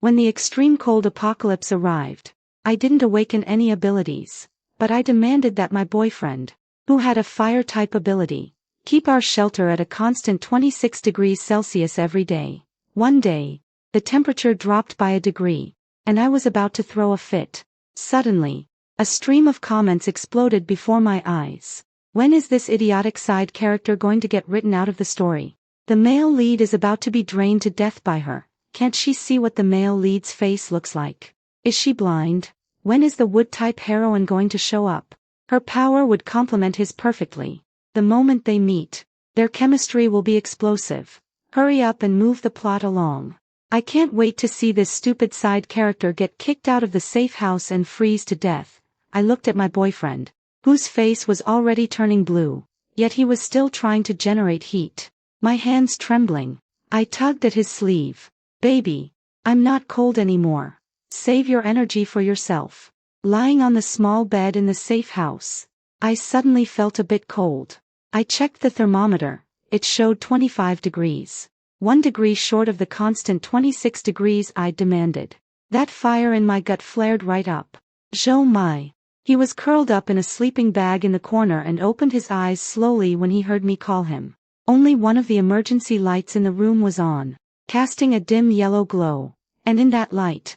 When the extreme cold apocalypse arrived, I didn't awaken any abilities, but I demanded that my boyfriend, who had a fire-type ability, keep our shelter at a constant 26 degrees Celsius every day. One day, the temperature dropped by a degree, and I was about to throw a fit. Suddenly, a stream of comments exploded before my eyes. When is this idiotic side character going to get written out of the story? The male lead is about to be drained to death by her. Can't she see what the male lead's face looks like? Is she blind? When is the wood-type heroine going to show up? Her power would complement his perfectly. The moment they meet, their chemistry will be explosive. Hurry up and move the plot along. I can't wait to see this stupid side character get kicked out of the safe house and freeze to death. I looked at my boyfriend, whose face was already turning blue, yet he was still trying to generate heat. My hands trembling, I tugged at his sleeve. Baby, I'm not cold anymore. Save your energy for yourself. Lying on the small bed in the safe house, I suddenly felt a bit cold. I checked the thermometer. It showed 25 degrees. 1 degree short of the constant 26 degrees I'd demanded. That fire in my gut flared right up. Oh my. He was curled up in a sleeping bag in the corner and opened his eyes slowly when he heard me call him. Only one of the emergency lights in the room was on, casting a dim yellow glow, and in that light,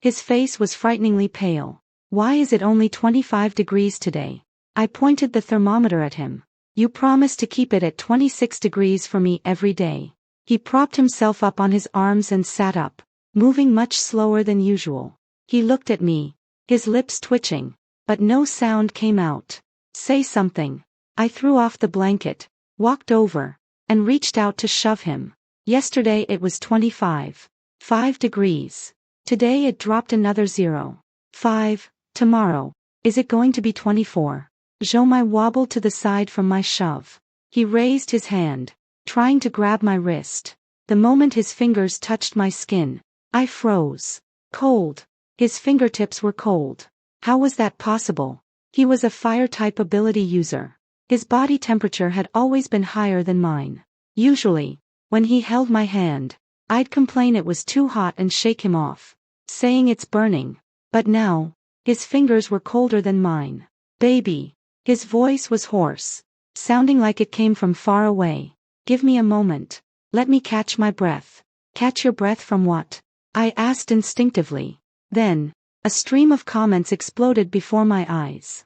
his face was frighteningly pale. Why is it only 25 degrees today? I pointed the thermometer at him. You promised to keep it at 26 degrees for me every day. He propped himself up on his arms and sat up, moving much slower than usual. He looked at me, his lips twitching, but no sound came out. Say something. I threw off the blanket, walked over, and reached out to shove him. Yesterday it was 5 degrees. Today it dropped another 0.5. Tomorrow, is it going to be 24? Jomai wobbled to the side from my shove. He raised his hand, trying to grab my wrist. The moment his fingers touched my skin, I froze. Cold. His fingertips were cold. How was that possible? He was a fire-type ability user. His body temperature had always been higher than mine. Usually, when he held my hand, I'd complain it was too hot and shake him off, saying it's burning. But now, his fingers were colder than mine. Baby. His voice was hoarse, sounding like it came from far away. Give me a moment. Let me catch my breath. Catch your breath from what? I asked instinctively. Then, a stream of comments exploded before my eyes.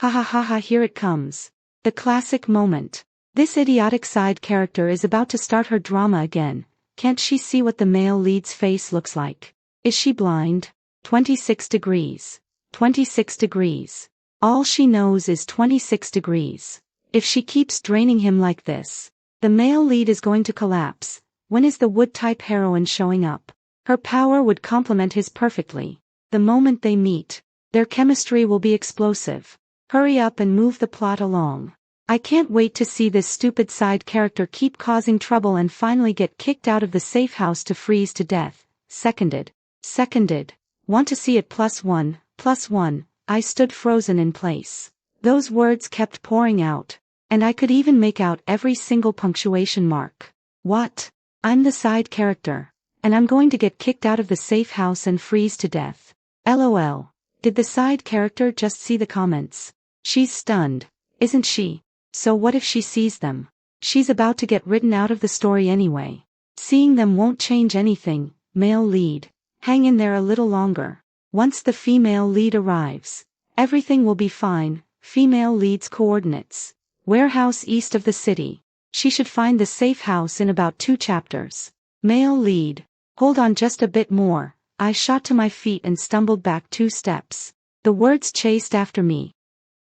Ha ha ha ha, here it comes. The classic moment. This idiotic side character is about to start her drama again. Can't she see what the male lead's face looks like? Is she blind? 26 degrees. 26 degrees. All she knows is 26 degrees. If she keeps draining him like this, the male lead is going to collapse. When is the wood-type heroine showing up? Her power would complement his perfectly. The moment they meet, their chemistry will be explosive. Hurry up and move the plot along. I can't wait to see this stupid side character keep causing trouble and finally get kicked out of the safe house to freeze to death. Seconded. Want to see it +1. I stood frozen in place. Those words kept pouring out, and I could even make out every single punctuation mark. What? I'm the side character, and I'm going to get kicked out of the safe house and freeze to death. LOL. Did the side character just see the comments? She's stunned, isn't she? So what if she sees them? She's about to get written out of the story anyway. Seeing them won't change anything. Male lead. Hang in there a little longer. Once the female lead arrives, everything will be fine. Female lead's coordinates. Warehouse east of the city. She should find the safe house in about 2 chapters. Male lead. Hold on just a bit more. I shot to my feet and stumbled back 2 steps. The words chased after me,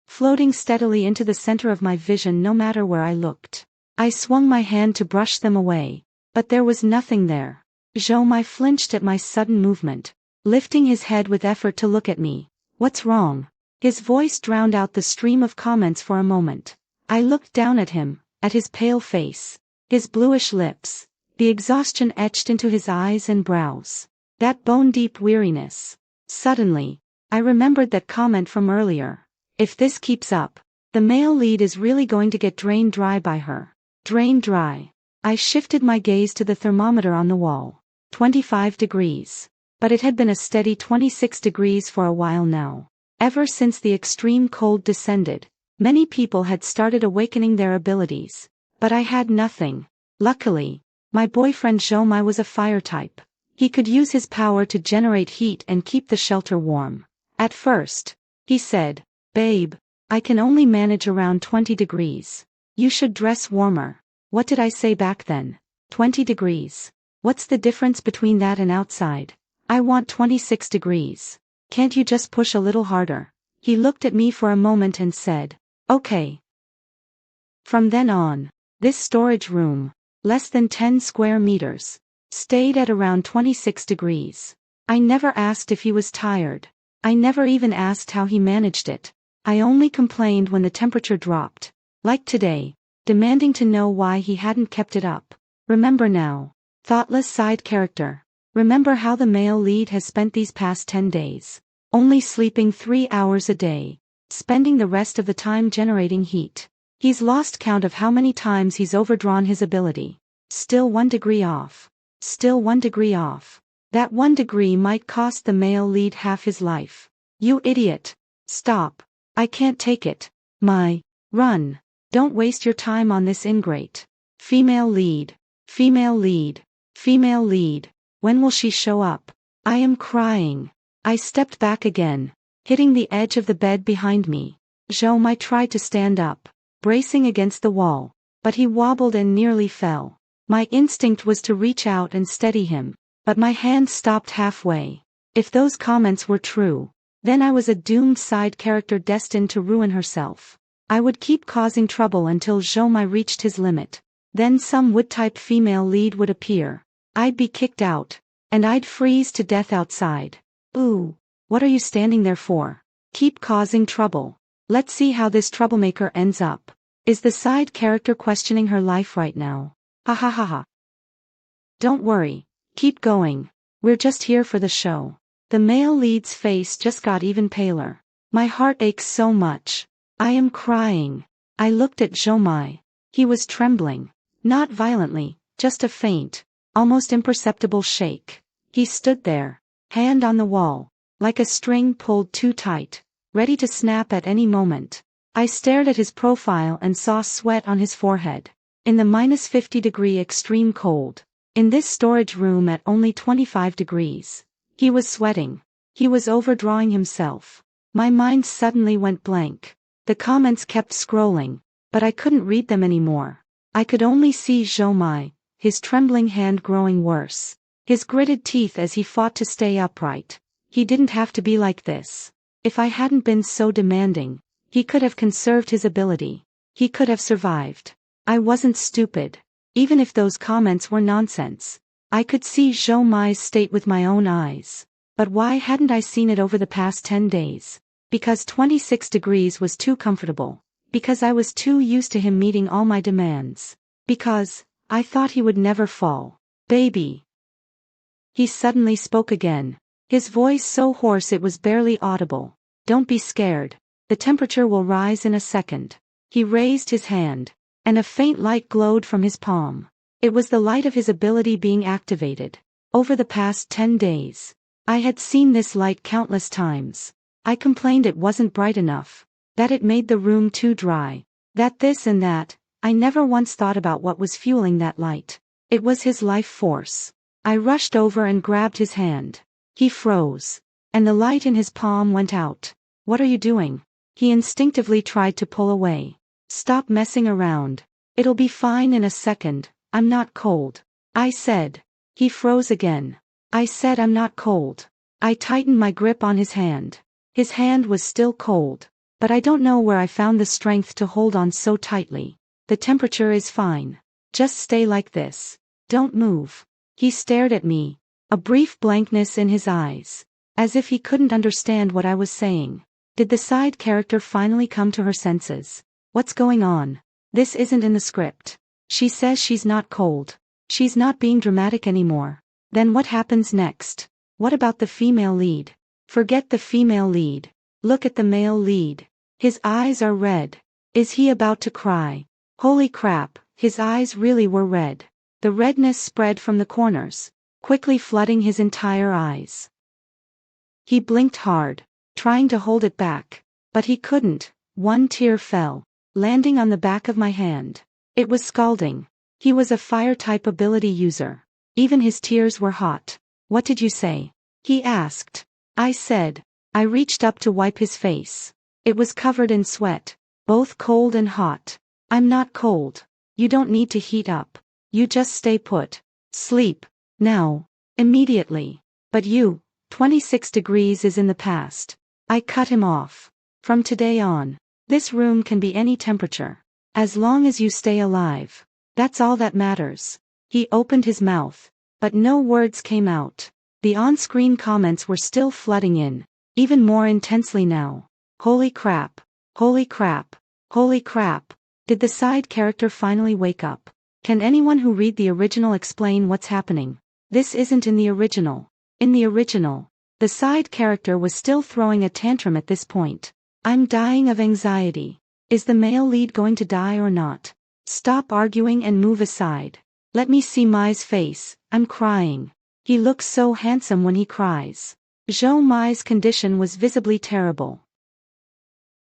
floating steadily into the center of my vision no matter where I looked. I swung my hand to brush them away, but there was nothing there. Jomai flinched at my sudden movement, lifting his head with effort to look at me. What's wrong? His voice drowned out the stream of comments for a moment. I looked down at him, at his pale face, his bluish lips, the exhaustion etched into his eyes and brows, that bone-deep weariness. Suddenly, I remembered that comment from earlier. If this keeps up, the male lead is really going to get drained dry by her. Drained dry. I shifted my gaze to the thermometer on the wall. 25 degrees. But it had been a steady 26 degrees for a while now. Ever since the extreme cold descended, many people had started awakening their abilities. But I had nothing. Luckily, my boyfriend Zhomai was a fire type. He could use his power to generate heat and keep the shelter warm. At first, he said, "Babe, I can only manage around 20 degrees. You should dress warmer." What did I say back then? 20 degrees. What's the difference between that and outside? I want 26 degrees. Can't you just push a little harder? He looked at me for a moment and said, "Okay." From then on, this storage room, less than 10 square meters, stayed at around 26 degrees. I never asked if he was tired. I never even asked how he managed it. I only complained when the temperature dropped. Like today, demanding to know why he hadn't kept it up. Remember now. Thoughtless side character. Remember how the male lead has spent these past 10 days. Only sleeping 3 hours a day. Spending the rest of the time generating heat. He's lost count of how many times he's overdrawn his ability. Still 1 degree off. Still 1 degree off. That 1 degree might cost the male lead half his life. You idiot. Stop. I can't take it. Run. Don't waste your time on this ingrate. Female lead. Female lead. Female lead. When will she show up? I am crying. I stepped back again, hitting the edge of the bed behind me. Zhomai tried to stand up, bracing against the wall, but he wobbled and nearly fell. My instinct was to reach out and steady him, but my hand stopped halfway. If those comments were true, then I was a doomed side character destined to ruin herself. I would keep causing trouble until Zhomai reached his limit. Then some wood-type female lead would appear. I'd be kicked out, and I'd freeze to death outside. Ooh, what are you standing there for? Keep causing trouble. Let's see how this troublemaker ends up. Is the side character questioning her life right now? Ha ha ha ha. Don't worry. Keep going. We're just here for the show. The male lead's face just got even paler. My heart aches so much. I am crying. I looked at Zhomai. He was trembling. Not violently, just a faint, almost imperceptible shake. He stood there, hand on the wall, like a string pulled too tight, ready to snap at any moment. I stared at his profile and saw sweat on his forehead. In the -50-degree extreme cold, in this storage room at only 25 degrees, he was sweating. He was overdrawing himself. My mind suddenly went blank. The comments kept scrolling, but I couldn't read them anymore. I could only see Zhomai, his trembling hand growing worse. His gritted teeth as he fought to stay upright. He didn't have to be like this. If I hadn't been so demanding, he could have conserved his ability. He could have survived. I wasn't stupid. Even if those comments were nonsense. I could see Zhomai's state with my own eyes. But why hadn't I seen it over the past 10 days? Because 26 degrees was too comfortable. Because I was too used to him meeting all my demands. Because I thought he would never fall. Baby. He suddenly spoke again. His voice so hoarse it was barely audible. Don't be scared. The temperature will rise in a second. He raised his hand, and a faint light glowed from his palm. It was the light of his ability being activated. Over the past 10 days, I had seen this light countless times. I complained it wasn't bright enough, that it made the room too dry, that this and that. I never once thought about what was fueling that light. It was his life force. I rushed over and grabbed his hand. He froze, and the light in his palm went out. What are you doing? He instinctively tried to pull away. Stop messing around. It'll be fine in a second. I'm not cold. I said. He froze again. I said I'm not cold. I tightened my grip on his hand. His hand was still cold, but I don't know where I found the strength to hold on so tightly. The temperature is fine. Just stay like this. Don't move. He stared at me, a brief blankness in his eyes, as if he couldn't understand what I was saying. Did the side character finally come to her senses? What's going on? This isn't in the script. She says she's not cold. She's not being dramatic anymore. Then what happens next? What about the female lead? Forget the female lead. Look at the male lead. His eyes are red. Is he about to cry? Holy crap, his eyes really were red. The redness spread from the corners. quickly flooding his entire eyes. He blinked hard, trying to hold it back, but he couldn't. One tear fell, landing on the back of my hand. It was scalding. He was a fire-type ability user. Even his tears were hot. "What did you say?" he asked. I said. I reached up to wipe his face. It was covered in sweat, both cold and hot. "I'm not cold. You don't need to heat up. You just stay put. Sleep. Now. Immediately. But you, 26 degrees is in the past." I cut him off. "From today on, this room can be any temperature. As long as you stay alive. That's all that matters." He opened his mouth, but no words came out. The on-screen comments were still flooding in, even more intensely now. "Holy crap. Holy crap. Holy crap." Did the side character finally wake up? Can anyone who read the original explain what's happening? This isn't in the original. In the original, the side character was still throwing a tantrum at this point. "I'm dying of anxiety. Is the male lead going to die or not? Stop arguing and move aside. Let me see Mai's face. I'm crying. He looks so handsome when he cries." Zhou Mai's condition was visibly terrible.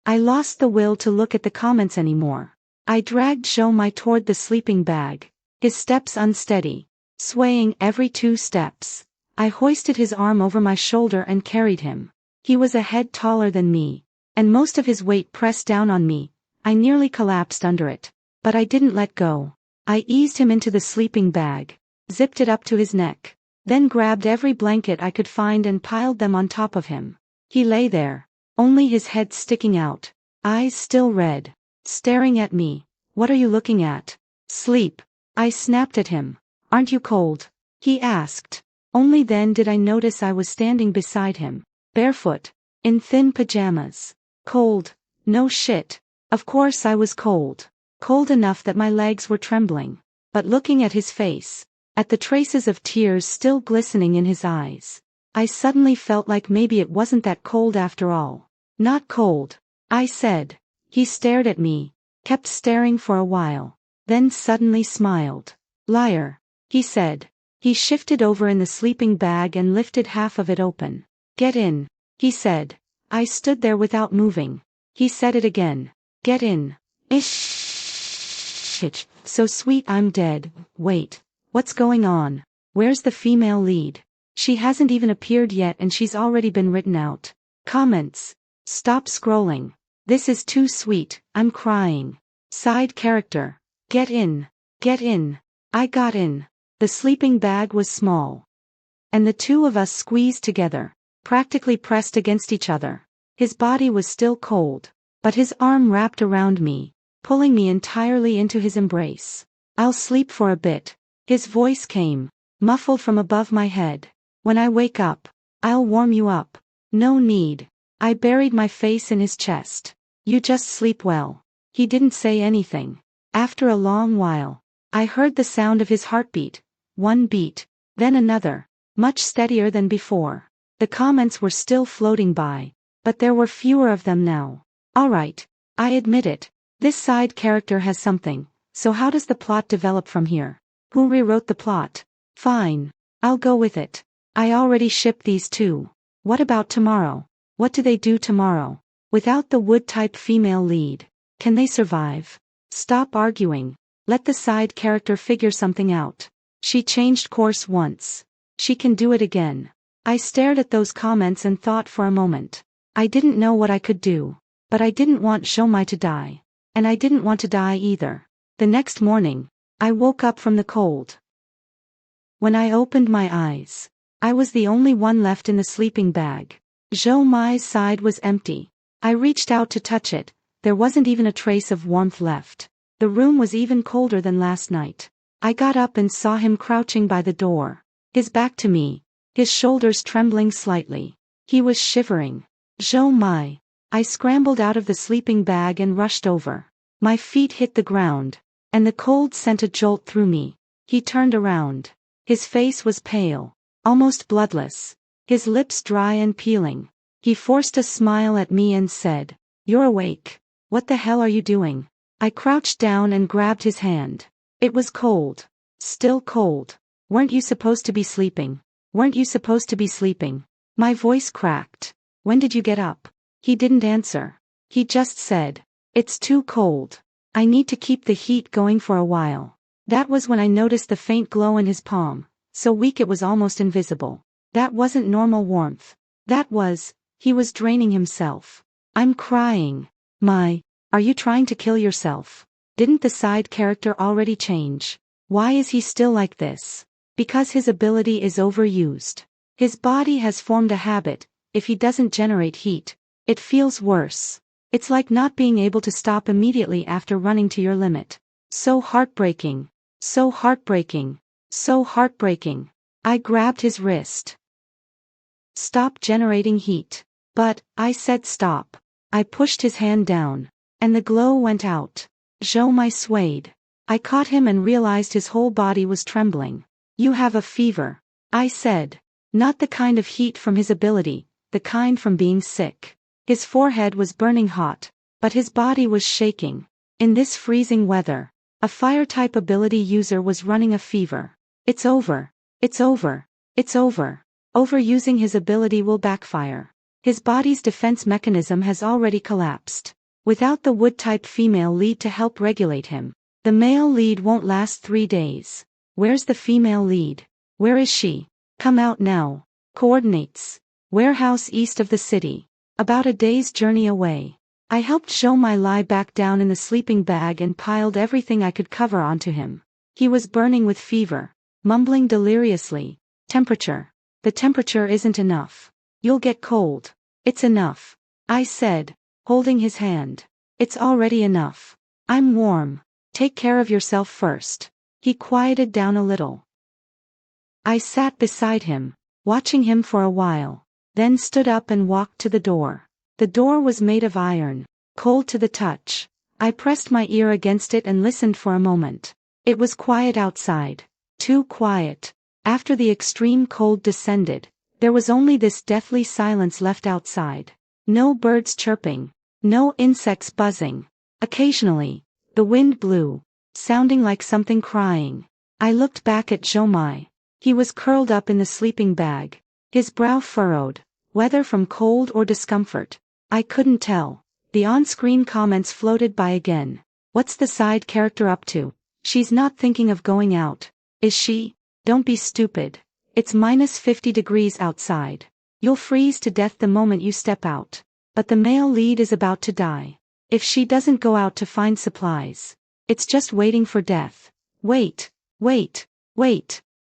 I lost the will to look at the comments anymore. I dragged Zhou Mai toward the sleeping bag, his steps unsteady, swaying every 2 steps. I hoisted his arm over my shoulder and carried him. He was a head taller than me, and most of his weight pressed down on me. I nearly collapsed under it, but I didn't let go. I eased him into the sleeping bag, zipped it up to his neck, then grabbed every blanket I could find and piled them on top of him. He lay there, only his head sticking out, eyes still red, staring at me. "What are you looking at?" "Sleep." I snapped at him. "Aren't you cold?" he asked. Only then did I notice I was standing beside him, barefoot, in thin pajamas. Cold? No shit. Of course I was cold. Cold enough that my legs were trembling. But looking at his face, at the traces of tears still glistening in his eyes, I suddenly felt like maybe it wasn't that cold after all. "Not cold," I said. He stared at me, kept staring for a while, then suddenly smiled. "Liar," he said. He shifted over in the sleeping bag and lifted half of it open. "Get in," he said. I stood there without moving. He said it again. "Get in." Ish. So sweet I'm dead. Wait. What's going on? Where's the female lead? She hasn't even appeared yet and she's already been written out. Comments. Stop scrolling. This is too sweet. I'm crying. Side character. Get in. Get in. I got in. The sleeping bag was small, and the two of us squeezed together, practically pressed against each other. His body was still cold, but his arm wrapped around me, pulling me entirely into his embrace. "I'll sleep for a bit," his voice came, muffled from above my head. "When I wake up, I'll warm you up." "No need." I buried my face in his chest. "You just sleep well." He didn't say anything. After a long while, I heard the sound of his heartbeat. One beat, then another, much steadier than before. The comments were still floating by, but there were fewer of them now. "Alright, I admit it. This side character has something, so how does the plot develop from here? Who rewrote the plot? Fine. I'll go with it. I already shipped these two. What about tomorrow? What do they do tomorrow? Without the wood-type female lead, can they survive? Stop arguing. Let the side character figure something out. She changed course once. She can do it again." I stared at those comments and thought for a moment. I didn't know what I could do, but I didn't want Shomai to die. And I didn't want to die either. The next morning, I woke up from the cold. When I opened my eyes, I was the only one left in the sleeping bag. Zhou Mai's side was empty. I reached out to touch it. There wasn't even a trace of warmth left. The room was even colder than last night. I got up and saw him crouching by the door, his back to me, his shoulders trembling slightly. He was shivering. "Zhou Mai." I scrambled out of the sleeping bag and rushed over. My feet hit the ground, and the cold sent a jolt through me. He turned around. His face was pale, almost bloodless, his lips dry and peeling. He forced a smile at me and said, "You're awake. What the hell are you doing?" I crouched down and grabbed his hand. It was cold. Still cold. Weren't you supposed to be sleeping? Weren't you supposed to be sleeping? My voice cracked. When did you get up? He didn't answer. He just said, "It's too cold. I need to keep the heat going for a while." That was when I noticed the faint glow in his palm, so weak it was almost invisible. That wasn't normal warmth. He was draining himself. I'm crying. Are you trying to kill yourself? Didn't the side character already change? Why is he still like this? Because his ability is overused. His body has formed a habit. If he doesn't generate heat, it feels worse. It's like not being able to stop immediately after running to your limit. So heartbreaking. So heartbreaking. So heartbreaking. I grabbed his wrist. Stop generating heat. But, I said stop. I pushed his hand down. And the glow went out. Zhou swayed. I caught him and realized his whole body was trembling. You have a fever. I said. Not the kind of heat from his ability, the kind from being sick. His forehead was burning hot, but his body was shaking. In this freezing weather, a fire-type ability user was running a fever. It's over. It's over. It's over. Overusing his ability will backfire. His body's defense mechanism has already collapsed. Without the wood-type female lead to help regulate him, the male lead won't last 3 days. Where's the female lead? Where is she? Come out now. Coordinates. Warehouse east of the city. About a day's journey away. I helped Zhou lie back down in the sleeping bag and piled everything I could cover onto him. He was burning with fever, mumbling deliriously. Temperature. The temperature isn't enough. You'll get cold. It's enough. I said, holding his hand. It's already enough. I'm warm. Take care of yourself first. He quieted down a little. I sat beside him, watching him for a while, then stood up and walked to the door. The door was made of iron, cold to the touch. I pressed my ear against it and listened for a moment. It was quiet outside. Too quiet. After the extreme cold descended, there was only this deathly silence left outside. No birds chirping. No insects buzzing. Occasionally, the wind blew, sounding like something crying. I looked back at Zhou. He was curled up in the sleeping bag, his brow furrowed, whether from cold or discomfort. I couldn't tell. The on-screen comments floated by again. What's the side character up to? She's not thinking of going out, is she? Don't be stupid. It's minus 50 degrees outside. You'll freeze to death the moment you step out. But the male lead is about to die. If she doesn't go out to find supplies, it's just waiting for death. Wait.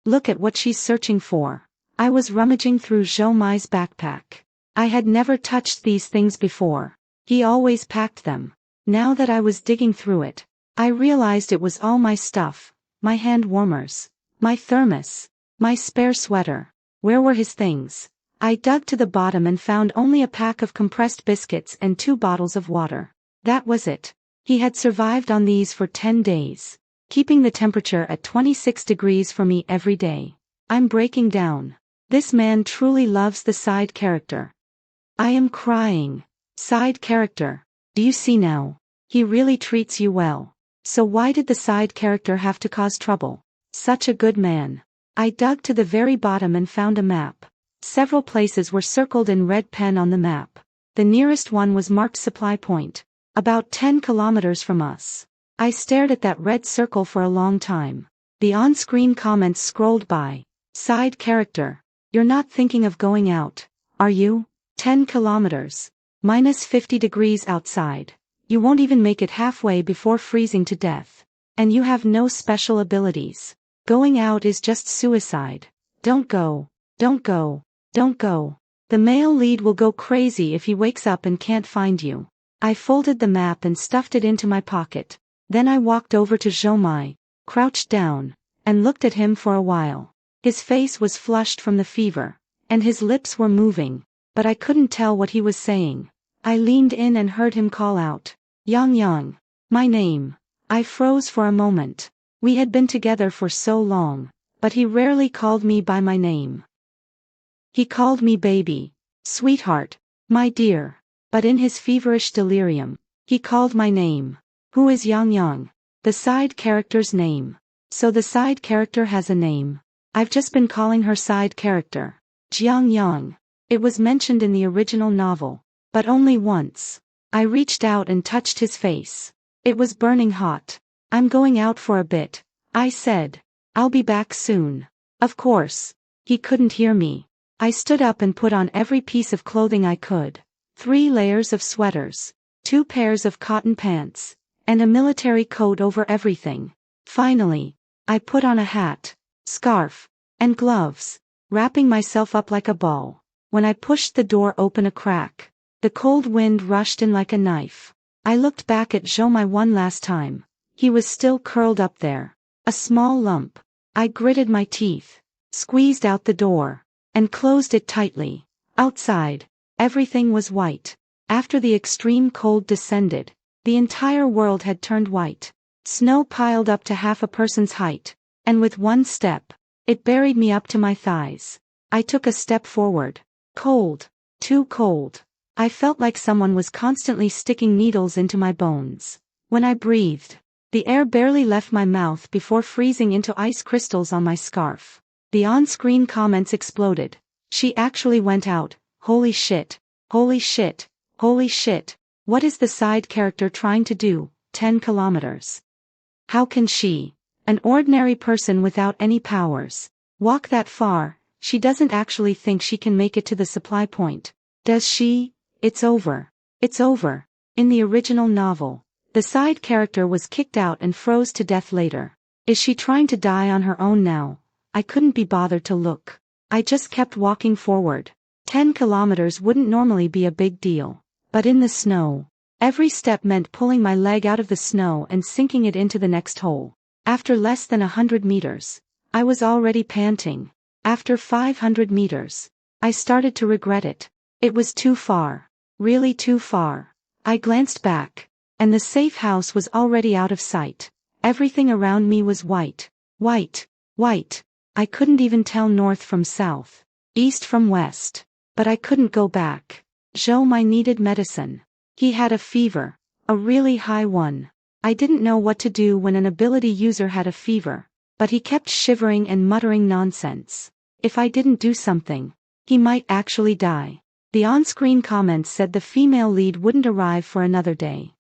Look at what she's searching for. I was rummaging through Zhou backpack. I had never touched these things before. He always packed them. Now that I was digging through it, I realized it was all my stuff. My hand warmers. My thermos. My spare sweater. Where were his things? I dug to the bottom and found only a pack of compressed biscuits and 2 bottles of water. That was it. He had survived on these for 10 days. Keeping the temperature at 26 degrees for me every day. I'm breaking down. This man truly loves the side character. I am crying. Side character. Do you see now? He really treats you well. So why did the side character have to cause trouble? Such a good man. I dug to the very bottom and found a map. Several places were circled in red pen on the map. The nearest one was marked supply point, about 10 kilometers from us. I stared at that red circle for a long time. The on-screen comments scrolled by. Side character. You're not thinking of going out, are you? 10 kilometers. Minus 50 degrees outside. You won't even make it halfway before freezing to death. And you have no special abilities. Going out is just suicide. Don't go. Don't go. Don't go. The male lead will go crazy if he wakes up and can't find you. I folded the map and stuffed it into my pocket. Then I walked over to Zhou, crouched down, and looked at him for a while. His face was flushed from the fever, and his lips were moving, but I couldn't tell what he was saying. I leaned in and heard him call out, Yang. My name. I froze for a moment. We had been together for so long, but he rarely called me by my name. He called me baby, sweetheart, my dear, but in his feverish delirium, he called my name. Who is Yang? The side character's name. So the side character has a name. I've just been calling her side character Jiang Yang. It was mentioned in the original novel, but only once. I reached out and touched his face. It was burning hot. I'm going out for a bit, I said. I'll be back soon. Of course. He couldn't hear me. I stood up and put on every piece of clothing I could. 3 layers of sweaters, 2 pairs of cotton pants, and a military coat over everything. Finally, I put on a hat, scarf, and gloves, wrapping myself up like a ball. When I pushed the door open a crack, the cold wind rushed in like a knife. I looked back at Zhou one last time. He was still curled up there. A small lump. I gritted my teeth, squeezed out the door, and closed it tightly. Outside, everything was white. After the extreme cold descended, the entire world had turned white. Snow piled up to half a person's height, and with one step, it buried me up to my thighs. I took a step forward. Cold. Too cold. I felt like someone was constantly sticking needles into my bones. When I breathed, the air barely left my mouth before freezing into ice crystals on my scarf. The on-screen comments exploded. She actually went out. Holy shit. Holy shit. Holy shit. What is the side character trying to do? 10 kilometers. How can she, an ordinary person without any powers, walk that far? She doesn't actually think she can make it to the supply point. Does she? It's over. It's over. In the original novel, the side character was kicked out and froze to death later. Is she trying to die on her own now? I couldn't be bothered to look. I just kept walking forward. 10 kilometers wouldn't normally be a big deal. But in the snow, every step meant pulling my leg out of the snow and sinking it into the next hole. After less than 100 meters, I was already panting. After 500 meters, I started to regret it. It was too far. Really too far. I glanced back, and the safe house was already out of sight. Everything around me was white. White. White. I couldn't even tell north from south, east from west. But I couldn't go back. Zhou needed medicine. He had a fever. A really high one. I didn't know what to do when an ability user had a fever, but he kept shivering and muttering nonsense. If I didn't do something, he might actually die. The on-screen comments said the female lead wouldn't arrive for another day.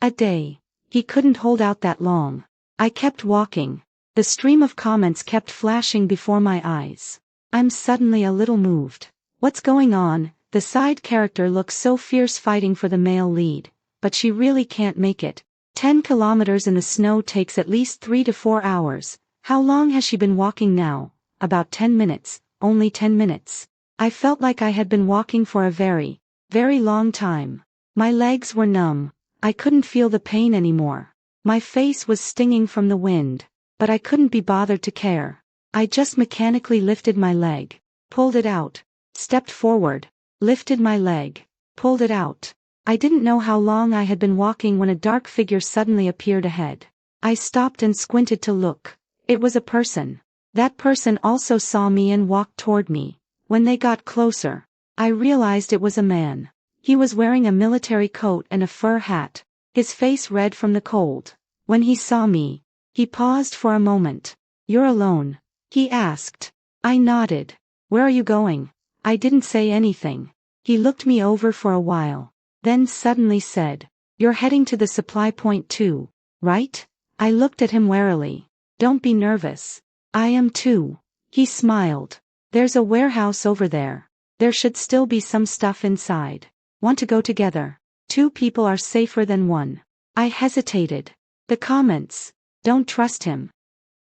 A day. He couldn't hold out that long. I kept walking. The stream of comments kept flashing before my eyes. I'm suddenly a little moved. What's going on? The side character looks so fierce fighting for the male lead, but she really can't make it. 10 kilometers in the snow takes at least 3 to 4 hours. How long has she been walking now? About 10 minutes, only 10 minutes. I felt like I had been walking for a very, very long time. My legs were numb. I couldn't feel the pain anymore. My face was stinging from the wind, but I couldn't be bothered to care. I just mechanically lifted my leg, pulled it out, stepped forward, lifted my leg, pulled it out. I didn't know how long I had been walking when a dark figure suddenly appeared ahead. I stopped and squinted to look. It was a person. That person also saw me and walked toward me. When they got closer, I realized it was a man. He was wearing a military coat and a fur hat, his face red from the cold. When he saw me, he paused for a moment. "You're alone?" he asked. I nodded. "Where are you going?" I didn't say anything. He looked me over for a while, then suddenly said, "You're heading to the supply point too, right?" I looked at him warily. "Don't be nervous. I am too." He smiled. "There's a warehouse over there. There should still be some stuff inside. Want to go together? 2 people are safer than 1. I hesitated. The comments. Don't trust him.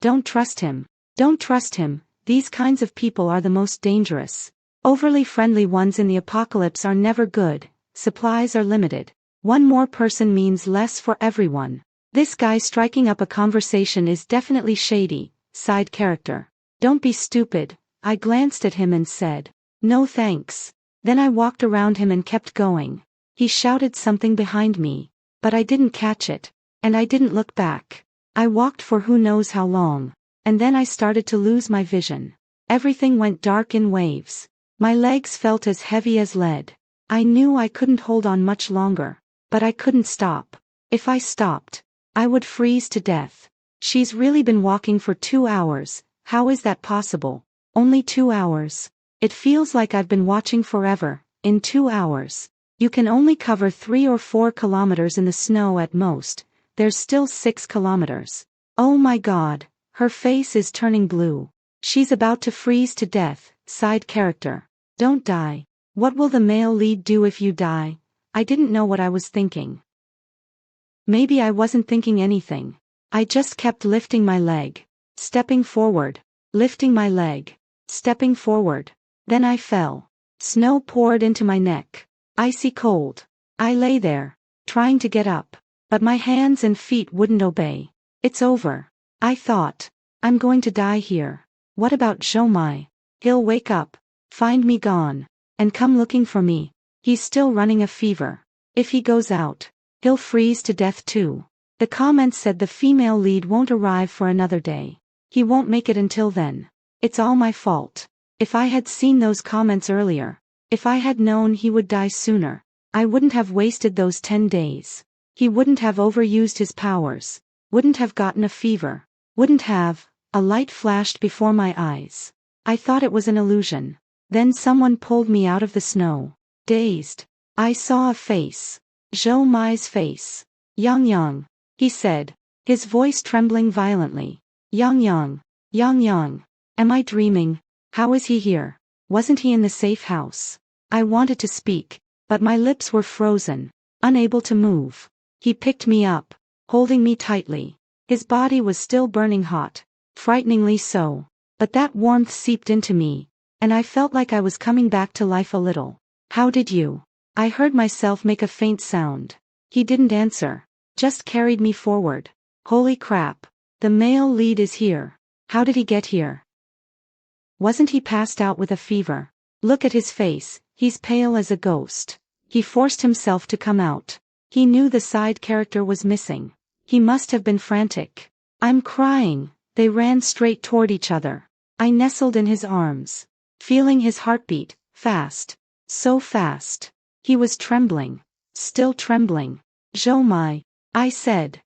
Don't trust him. Don't trust him. These kinds of people are the most dangerous. Overly friendly ones in the apocalypse are never good. Supplies are limited. 1 more person means less for everyone. This guy striking up a conversation is definitely shady. Side character. Don't be stupid." I glanced at him and said, "No thanks." Then I walked around him and kept going. He shouted something behind me, but I didn't catch it, and I didn't look back. I walked for who knows how long, and then I started to lose my vision. Everything went dark in waves. My legs felt as heavy as lead. I knew I couldn't hold on much longer, but I couldn't stop. If I stopped, I would freeze to death. She's really been walking for 2 hours. How is that possible? Only 2 hours. It feels like I've been watching forever. In 2 hours. You can only cover 3 or 4 kilometers in the snow at most. There's still 6 kilometers. Oh my God. Her face is turning blue. She's about to freeze to death. Side character. Don't die. What will the male lead do if you die? I didn't know what I was thinking. Maybe I wasn't thinking anything. I just kept lifting my leg. Stepping forward. Lifting my leg. Stepping forward. Then I fell. Snow poured into my neck. Icy cold. I lay there, trying to get up. But my hands and feet wouldn't obey. It's over. I thought. I'm going to die here. What about Zhou? He'll wake up, find me gone, and come looking for me. He's still running a fever. If he goes out, he'll freeze to death too. The comments said the female lead won't arrive for another day. He won't make it until then. It's all my fault. If I had seen those comments earlier, if I had known he would die sooner, I wouldn't have wasted those 10 days. He wouldn't have overused his powers, wouldn't have gotten a fever, wouldn't have. A light flashed before my eyes. I thought it was an illusion. Then someone pulled me out of the snow. Dazed. I saw a face. Zhou Mai's face. Yang, he said, his voice trembling violently. Yang. Am I dreaming? How is he here? Wasn't he in the safe house? I wanted to speak, but my lips were frozen, unable to move. He picked me up, holding me tightly. His body was still burning hot, frighteningly so, but that warmth seeped into me, and I felt like I was coming back to life a little. How did you? I heard myself make a faint sound. He didn't answer, just carried me forward. Holy crap, the male lead is here. How did he get here? Wasn't he passed out with a fever? Look at his face, he's pale as a ghost. He forced himself to come out. He knew the side character was missing. He must have been frantic. I'm crying. They ran straight toward each other. I nestled in his arms, feeling his heartbeat, fast. So fast. He was trembling. Still trembling. Zhou, I said.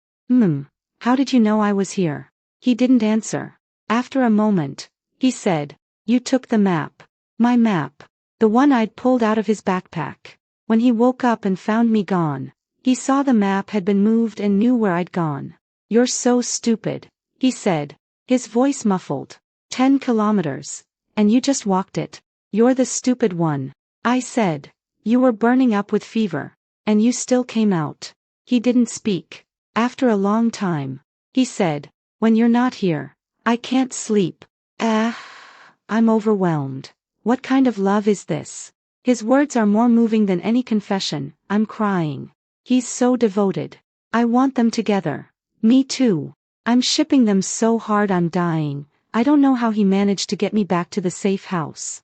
How did you know I was here? He didn't answer. After a moment, he said, you took the map. My map. The one I'd pulled out of his backpack. When he woke up and found me gone, he saw the map had been moved and knew where I'd gone. You're so stupid, he said, his voice muffled. 10 kilometers. And you just walked it. You're the stupid one. I said. You were burning up with fever. And you still came out. He didn't speak. After a long time, he said, when you're not here, I can't sleep. I'm overwhelmed. What kind of love is this? His words are more moving than any confession. I'm crying. He's so devoted. I want them together. Me too. I'm shipping them so hard I'm dying. I don't know how he managed to get me back to the safe house.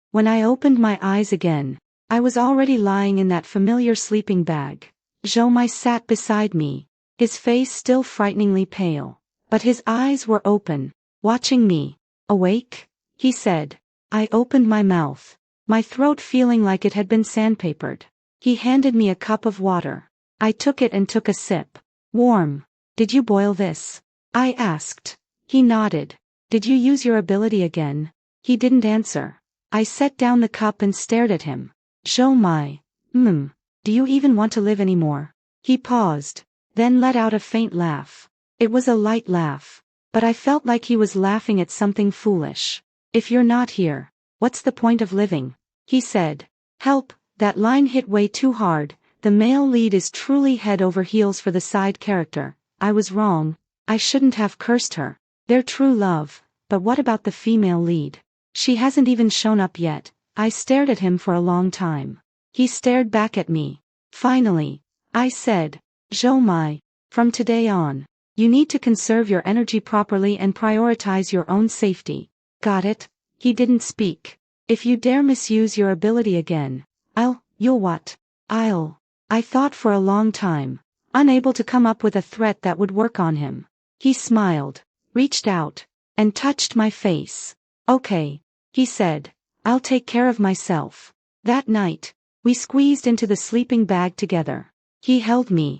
When I opened my eyes again, I was already lying in that familiar sleeping bag. Zhou sat beside me, his face still frighteningly pale, but his eyes were open, watching me. Awake? He said. I opened my mouth, my throat feeling like it had been sandpapered. He handed me a cup of water. I took it and took a sip. Warm. Did you boil this? I asked. He nodded. Did you use your ability again? He didn't answer. I set down the cup and stared at him. Zhou, do you even want to live anymore? He paused, then let out a faint laugh. It was a light laugh, but I felt like he was laughing at something foolish. If you're not here, what's the point of living? He said. Help, that line hit way too hard. The male lead is truly head over heels for the side character. I was wrong. I shouldn't have cursed her. They're true love, but what about the female lead? She hasn't even shown up yet. I stared at him for a long time. He stared back at me. Finally, I said, Zhou, from today on, you need to conserve your energy properly and prioritize your own safety. Got it? He didn't speak. If you dare misuse your ability again, you'll what? I thought for a long time, unable to come up with a threat that would work on him. He smiled, reached out, and touched my face. Okay, he said, I'll take care of myself. That night, we squeezed into the sleeping bag together. He held me.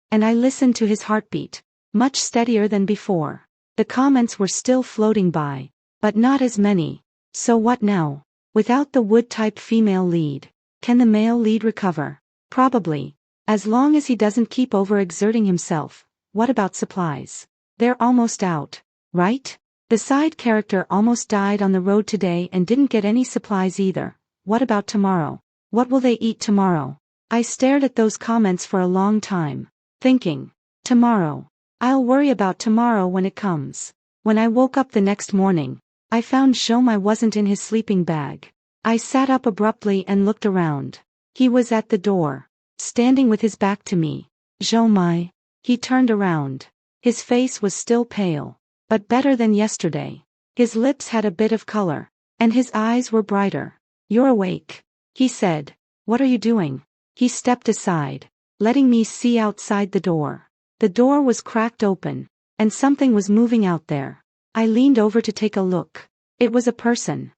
And I listened to his heartbeat, much steadier than before. The comments were still floating by. But not as many. So what now? Without the wood-type female lead, can the male lead recover? Probably. As long as he doesn't keep overexerting himself. What about supplies? They're almost out, right? The side character almost died on the road today and didn't get any supplies either. What about tomorrow? What will they eat tomorrow? I stared at those comments for a long time, thinking, tomorrow. I'll worry about tomorrow when it comes. When I woke up the next morning, I found Zhomai wasn't in his sleeping bag. I sat up abruptly and looked around. He was at the door, standing with his back to me. Zhomai. He turned around. His face was still pale, but better than yesterday. His lips had a bit of color, and his eyes were brighter. You're awake, he said. What are you doing? He stepped aside, letting me see outside the door. The door was cracked open, and something was moving out there. I leaned over to take a look. It was a person.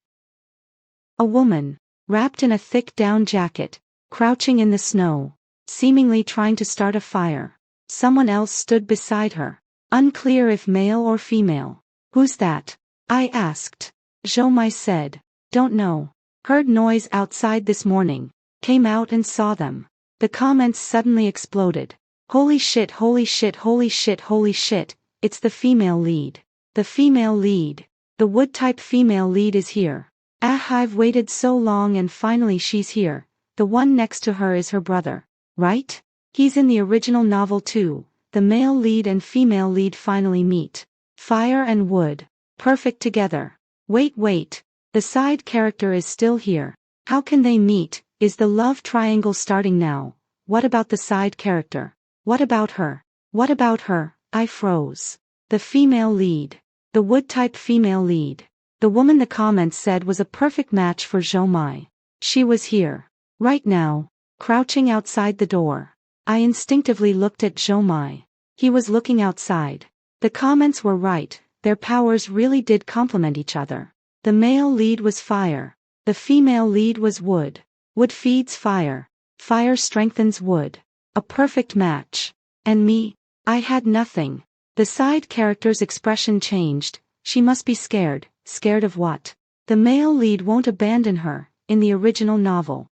A woman, wrapped in a thick down jacket, crouching in the snow, seemingly trying to start a fire. Someone else stood beside her, unclear if male or female. Who's that? I asked. Zhomai said. Don't know. Heard noise outside this morning. Came out and saw them. The comments suddenly exploded. Holy shit, holy shit, holy shit, holy shit, it's the female lead. The female lead. The wood-type female lead is here. I've waited so long and finally she's here. The one next to her is her brother, right? He's in the original novel too. The male lead and female lead finally meet. Fire and wood. Perfect together. Wait. The side character is still here. How can they meet? Is the love triangle starting now? What about the side character? What about her? What about her? I froze. The female lead. The wood-type female lead. The woman the comments said was a perfect match for Zhomai. She was here. Right now. Crouching outside the door. I instinctively looked at Zhomai. He was looking outside. The comments were right, their powers really did complement each other. The male lead was fire. The female lead was wood. Wood feeds fire. Fire strengthens wood. A perfect match. And me? I had nothing. The side character's expression changed. She must be scared. Scared of what? The male lead won't abandon her, in the original novel.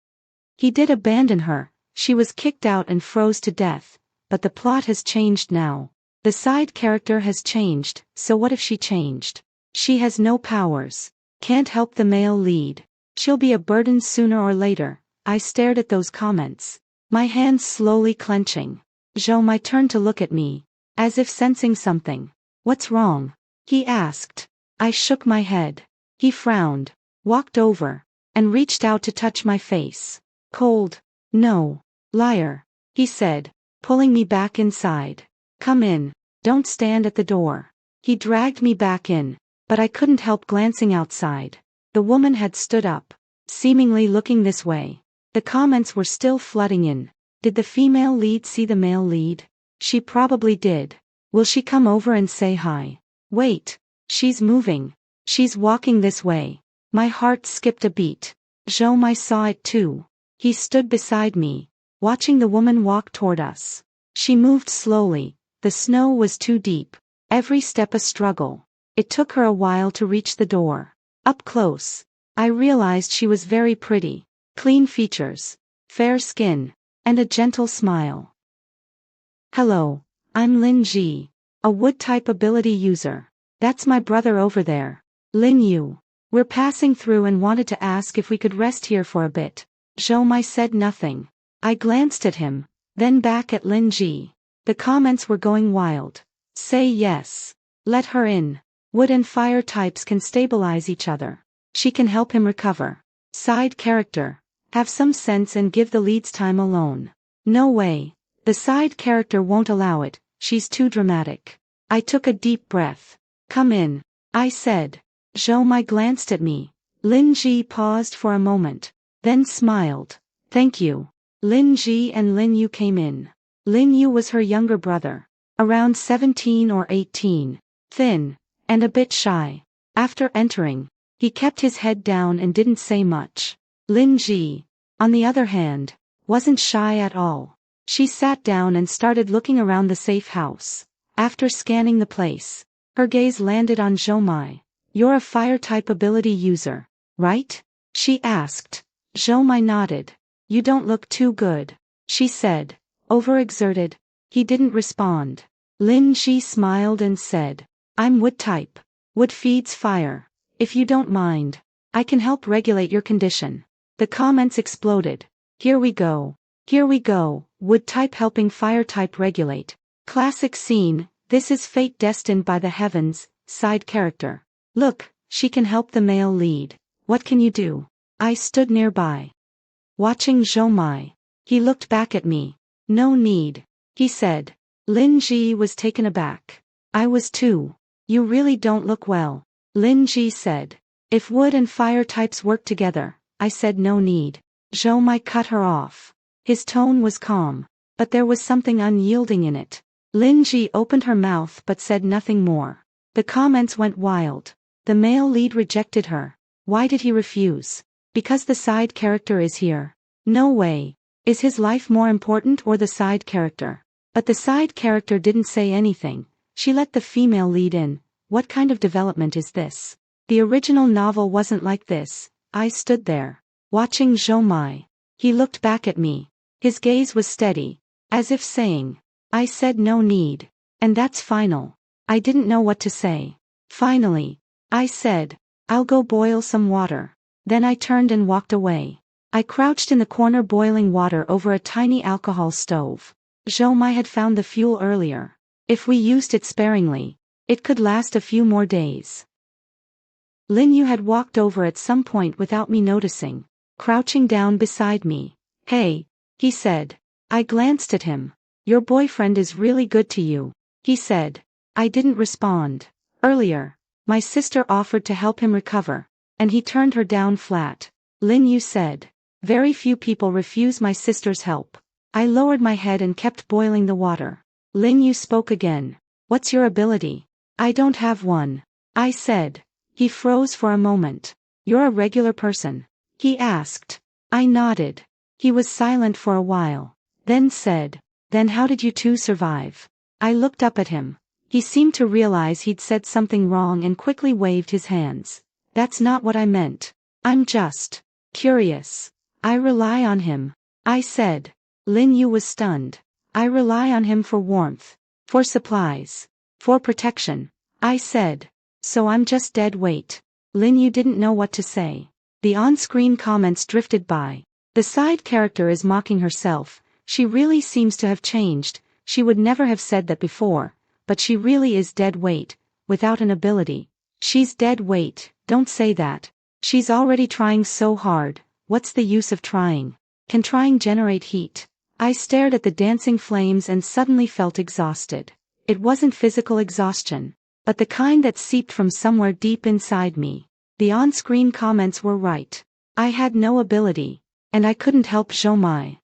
He did abandon her. She was kicked out and froze to death. But the plot has changed now. The side character has changed, so what if she changed? She has no powers. Can't help the male lead. She'll be a burden sooner or later. I stared at those comments. My hands slowly clenching. Zhomai turned to look at me, as if sensing something. What's wrong? He asked. I shook my head. He frowned, walked over, and reached out to touch my face. Cold. No. Liar. He said, pulling me back inside. Come in. Don't stand at the door. He dragged me back in, but I couldn't help glancing outside. The woman had stood up, seemingly looking this way. The comments were still flooding in. Did the female lead see the male lead? She probably did. Will she come over and say hi? Wait. She's moving. She's walking this way. My heart skipped a beat. Zhomai saw it too. He stood beside me, watching the woman walk toward us. She moved slowly. The snow was too deep. Every step a struggle. It took her a while to reach the door. Up close, I realized she was very pretty. Clean features, fair skin, and a gentle smile. Hello, I'm Lin Ji, a wood-type ability user. That's my brother over there, Lin Yu. We're passing through and wanted to ask if we could rest here for a bit. Zhomai said nothing. I glanced at him, then back at Lin Ji. The comments were going wild. Say yes. Let her in. Wood and fire types can stabilize each other. She can help him recover. Side character. Have some sense and give the leads time alone. No way. The side character won't allow it. She's too dramatic. I took a deep breath. Come in, I said. Zhomai glanced at me. Lin Ji paused for a moment, then smiled. Thank you. Lin Ji and Lin Yu came in. Lin Yu was her younger brother, around 17 or 18, thin, and a bit shy. After entering, he kept his head down and didn't say much. Lin Ji, on the other hand, wasn't shy at all. She sat down and started looking around the safe house. After scanning the place, Her gaze landed on Zhou. You're a fire-type ability user, right? She asked. Zhou nodded. You don't look too good, she said. Overexerted? He didn't respond. Lin Ji smiled and said, I'm wood-type. Wood feeds fire. If you don't mind, I can help regulate your condition. The comments exploded. Here we go. Here we go. Wood-type helping fire-type regulate. Classic scene. This is fate destined by the heavens. Side character. Look, she can help the male lead. What can you do? I stood nearby, watching Zhou. He looked back at me. No need, he said. Lin Ji was taken aback. I was too. You really don't look well, Lin Ji said. If wood and fire types work together, I said no need. Zhou cut her off. His tone was calm, but there was something unyielding in it. Lin Ji opened her mouth but said nothing more. The comments went wild. The male lead rejected her. Why did he refuse? Because the side character is here. No way. Is his life more important or the side character? But the side character didn't say anything. She let the female lead in. What kind of development is this? The original novel wasn't like this. I stood there, watching Zhou. He looked back at me. His gaze was steady, as if saying, I said no need. And that's final. I didn't know what to say. Finally, I said, I'll go boil some water. Then I turned and walked away. I crouched in the corner boiling water over a tiny alcohol stove. Zhou had found the fuel earlier. If we used it sparingly, it could last a few more days. Lin Yu had walked over at some point without me noticing, crouching down beside me. Hey, he said. I glanced at him. Your boyfriend is really good to you, he said. I didn't respond. Earlier, my sister offered to help him recover, and he turned her down flat. Lin Yu said. Very few people refuse my sister's help. I lowered my head and kept boiling the water. Lin Yu spoke again. What's your ability? I don't have one, I said. He froze for a moment. You're a regular person? He asked. I nodded. He was silent for a while, then said, Then how did you two survive? I looked up at him. He seemed to realize he'd said something wrong and quickly waved his hands. That's not what I meant. I'm just curious. I rely on him, I said. Lin Yu was stunned. I rely on him for warmth, for supplies, for protection, I said. So I'm just dead weight. Lin Yu didn't know what to say. The on-screen comments drifted by. The side character is mocking herself. She really seems to have changed. She would never have said that before, but she really is dead weight, without an ability. She's dead weight, don't say that. She's already trying so hard, what's the use of trying? Can trying generate heat? I stared at the dancing flames and suddenly felt exhausted. It wasn't physical exhaustion, but the kind that seeped from somewhere deep inside me. The on-screen comments were right. I had no ability, and I couldn't help Zhou.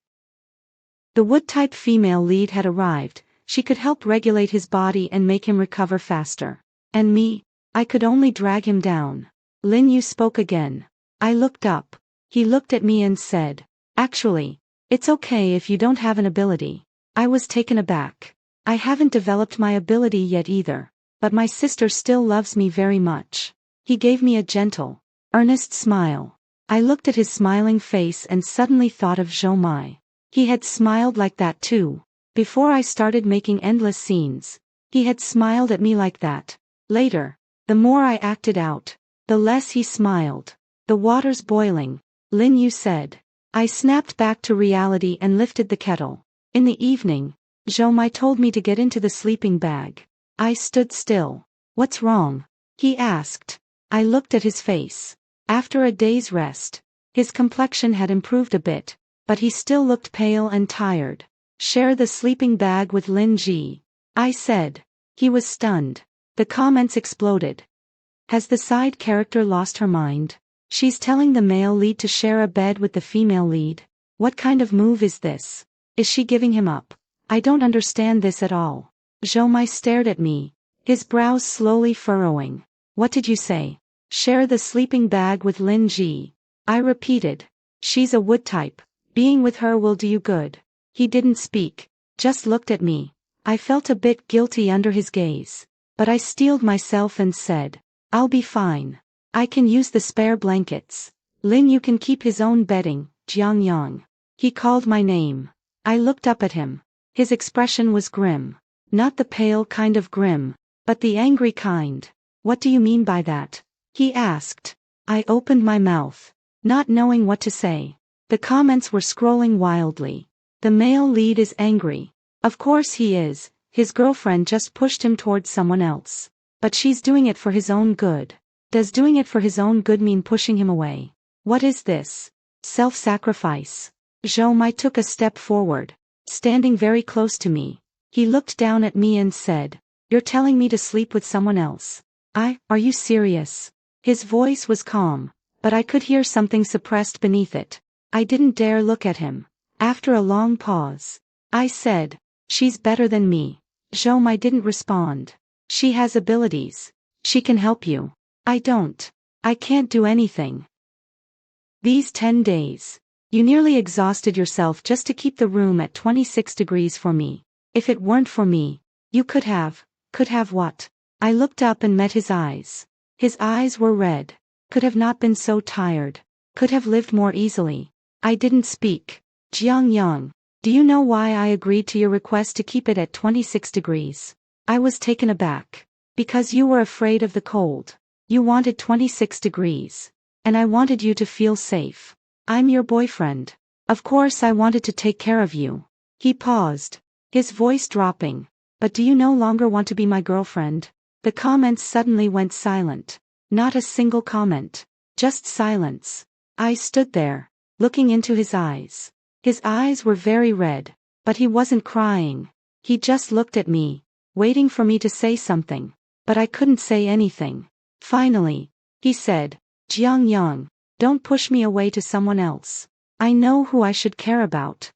The wood-type female lead had arrived. She could help regulate his body and make him recover faster. And me? I could only drag him down. Lin Yu spoke again. I looked up. He looked at me and said, Actually, it's okay if you don't have an ability. I was taken aback. I haven't developed my ability yet either, but my sister still loves me very much. He gave me a gentle, earnest smile. I looked at his smiling face and suddenly thought of Zhou. He had smiled like that too. Before I started making endless scenes, he had smiled at me like that. Later, the more I acted out, the less he smiled. The water's boiling, Lin Yu said. I snapped back to reality and lifted the kettle. In the evening, Zhou told me to get into the sleeping bag. I stood still. What's wrong? He asked. I looked at his face. After a day's rest, his complexion had improved a bit, but he still looked pale and tired. Share the sleeping bag with Lin Ji, I said. He was stunned. The comments exploded. Has the side character lost her mind? She's telling the male lead to share a bed with the female lead. What kind of move is this? Is she giving him up? I don't understand this at all. Zhou stared at me, his brows slowly furrowing. What did you say? Share the sleeping bag with Lin Ji. I repeated. She's a wood type. Being with her will do you good. He didn't speak, just looked at me. I felt a bit guilty under his gaze. but I steeled myself and said, I'll be fine. I can use the spare blankets. Lin you can keep his own bedding, Jiangyang. He called my name. I looked up at him. His expression was grim. Not the pale kind of grim, but the angry kind. What do you mean by that? He asked. I opened my mouth, not knowing what to say. The comments were scrolling wildly. The male lead is angry. Of course he is, his girlfriend just pushed him towards someone else. But she's doing it for his own good. Does doing it for his own good mean pushing him away? What is this? Self-sacrifice. Zhou Mai took a step forward, standing very close to me. He looked down at me and said, You're telling me to sleep with someone else? Are you serious? His voice was calm, but I could hear something suppressed beneath it. I didn't dare look at him. After a long pause, I said, She's better than me. Zhou Mai didn't respond. She has abilities. She can help you. I don't. I can't do anything. These 10 days. You nearly exhausted yourself just to keep the room at 26 degrees for me. If it weren't for me, you could have what? I looked up and met his eyes. His eyes were red. Could have not been so tired. Could have lived more easily. I didn't speak. Jiangyang, do you know why I agreed to your request to keep it at 26 degrees? I was taken aback. Because you were afraid of the cold. You wanted 26 degrees. And I wanted you to feel safe. I'm your boyfriend. Of course I wanted to take care of you. He paused, his voice dropping. But do you no longer want to be my girlfriend? The comments suddenly went silent. Not a single comment. Just silence. I stood there, looking into his eyes. His eyes were very red, but he wasn't crying. He just looked at me, waiting for me to say something. But I couldn't say anything. Finally, he said, Jiangyang, don't push me away to someone else. I know who I should care about.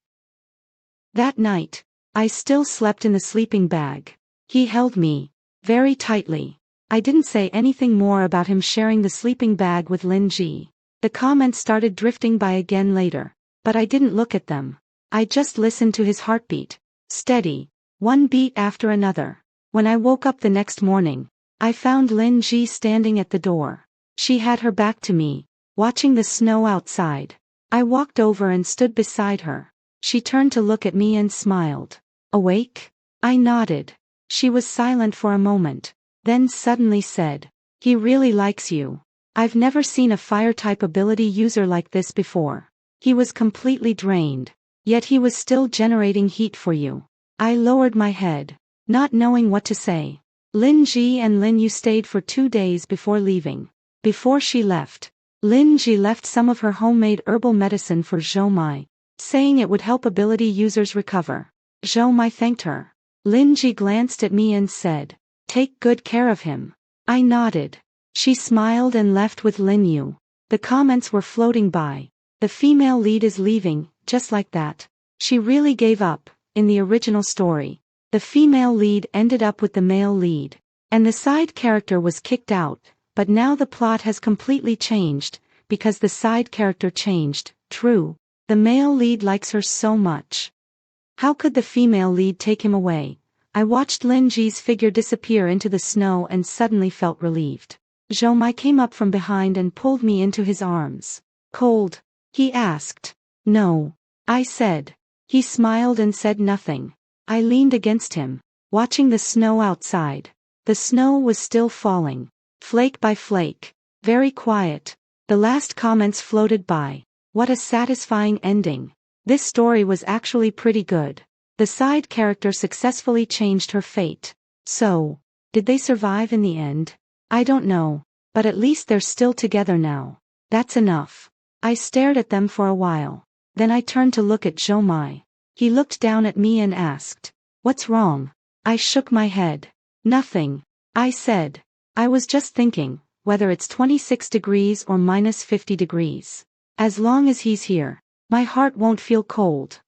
That night, I still slept in the sleeping bag. He held me, very tightly. I didn't say anything more about him sharing the sleeping bag with Lin Ji. The comments started drifting by again later, but I didn't look at them. I just listened to his heartbeat. Steady, one beat after another. When I woke up the next morning, I found Lin Ji standing at the door. She had her back to me, watching the snow outside. I walked over and stood beside her. She turned to look at me and smiled. Awake? I nodded. She was silent for a moment, then suddenly said, He really likes you. I've never seen a fire-type ability user like this before. He was completely drained, yet he was still generating heat for you. I lowered my head, not knowing what to say. Lin Ji and Lin Yu stayed for 2 days before leaving. Before she left, Lin Ji left some of her homemade herbal medicine for Zhou Mai, saying it would help ability users recover. Zhou Mai thanked her. Lin Ji glanced at me and said, Take good care of him. I nodded. She smiled and left with Lin Yu. The comments were floating by. The female lead is leaving, just like that. She really gave up. In the original story, the female lead ended up with the male lead, and the side character was kicked out. But now the plot has completely changed, because the side character changed. True, the male lead likes her so much. How could the female lead take him away? I watched Lin Ji's figure disappear into the snow and suddenly felt relieved. Zhou Mai came up from behind and pulled me into his arms. Cold? He asked. No. I said. He smiled and said nothing. I leaned against him, watching the snow outside. The snow was still falling. Flake by flake. Very quiet. The last comments floated by. What a satisfying ending. This story was actually pretty good. The side character successfully changed her fate. So, did they survive in the end? I don't know, but at least they're still together now. That's enough. I stared at them for a while. Then I turned to look at Zhou Mai. He looked down at me and asked, What's wrong? I shook my head. Nothing. I said. I was just thinking, whether it's 26 degrees or -50 degrees. As long as he's here, my heart won't feel cold.